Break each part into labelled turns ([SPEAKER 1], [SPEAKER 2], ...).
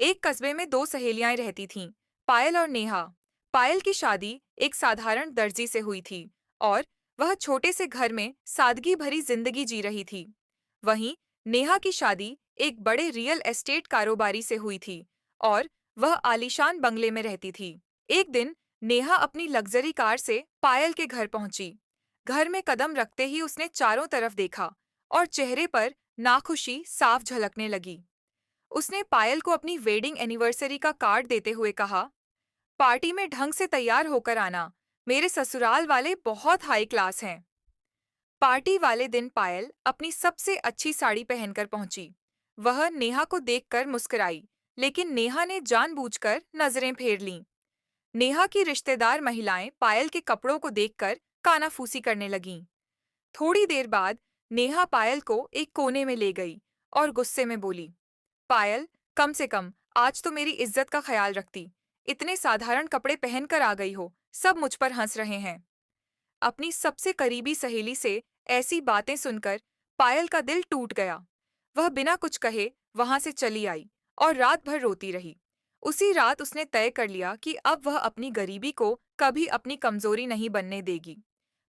[SPEAKER 1] एक कस्बे में दो सहेलियां रहती थीं, पायल और नेहा। पायल की शादी एक साधारण दर्जी से हुई थी और वह छोटे से घर में सादगी भरी जिंदगी जी रही थी। वहीं नेहा की शादी एक बड़े रियल एस्टेट कारोबारी से हुई थी और वह आलीशान बंगले में रहती थी। एक दिन नेहा अपनी लग्जरी कार से पायल के घर पहुंची। घर में कदम रखते ही उसने चारों तरफ देखा और चेहरे पर नाखुशी साफ झलकने लगी। उसने पायल को अपनी वेडिंग एनिवर्सरी का कार्ड देते हुए कहा, पार्टी में ढंग से तैयार होकर आना, मेरे ससुराल वाले बहुत हाई क्लास हैं। पार्टी वाले दिन पायल अपनी सबसे अच्छी साड़ी पहनकर पहुंची। वह नेहा को देखकर मुस्कुराई, लेकिन नेहा ने जानबूझकर नजरें फेर लीं। नेहा की रिश्तेदार महिलाएं पायल के कपड़ों को देखकर कानाफूसी करने लगीं। थोड़ी देर बाद नेहा पायल को एक कोने में ले गई और गुस्से में बोली, पायल, कम से कम आज तो मेरी इज्जत का ख्याल रखती। इतने साधारण कपड़े पहनकर आ गई हो, सब मुझ पर हंस रहे हैं। अपनी सबसे करीबी सहेली से ऐसी बातें सुनकर पायल का दिल टूट गया। वह बिना कुछ कहे वहां से चली आई और रात भर रोती रही। उसी रात उसने तय कर लिया कि अब वह अपनी गरीबी को कभी अपनी कमजोरी नहीं बनने देगी।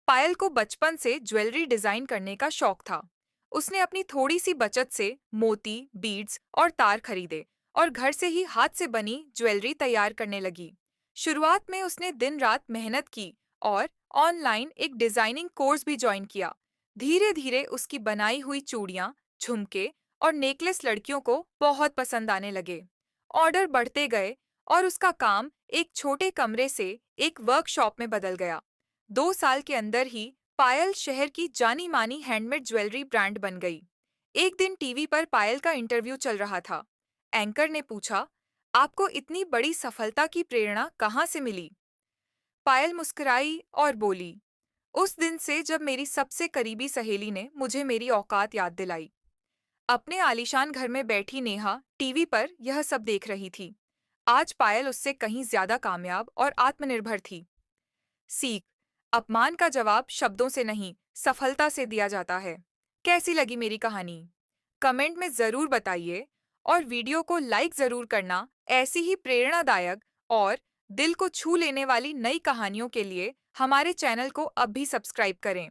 [SPEAKER 1] पायल को बचपन से ज्वेलरी डिजाइन करने का शौक था। उसने अपनी थोड़ी सी बचत से मोती, बीड्स और तार खरीदे और घर से ही हाथ से बनी ज्वेलरी तैयार करने लगी। शुरुआत में उसने दिन रात मेहनत की और ऑनलाइन एक डिजाइनिंग कोर्स भी ज्वाइन किया। धीरे धीरे उसकी बनाई हुई चूड़ियां, झुमके और नेकलेस लड़कियों को बहुत पसंद आने लगे। ऑर्डर बढ़ते गए और उसका काम एक छोटे कमरे से एक वर्कशॉप में बदल गया। 2 साल के अंदर ही पायल शहर की जानी मानी हैंडमेड ज्वेलरी ब्रांड बन गई। एक दिन टीवी पर पायल का इंटरव्यू चल रहा था। एंकर ने पूछा, आपको इतनी बड़ी सफलता की प्रेरणा कहाँ से मिली? पायल मुस्कुराई और बोली, उस दिन से जब मेरी सबसे करीबी सहेली ने मुझे मेरी औकात याद दिलाई। अपने आलीशान घर में बैठी नेहा टीवी पर यह सब देख रही थी। आज पायल उससे कहीं ज्यादा कामयाब और आत्मनिर्भर थी। सीख, अपमान का जवाब शब्दों से नहीं, सफलता से दिया जाता है। कैसी लगी मेरी कहानी? कमेंट में जरूर बताइए और वीडियो को लाइक जरूर करना। ऐसी ही प्रेरणादायक और दिल को छू लेने वाली नई कहानियों के लिए हमारे चैनल को अब भी सब्सक्राइब करें।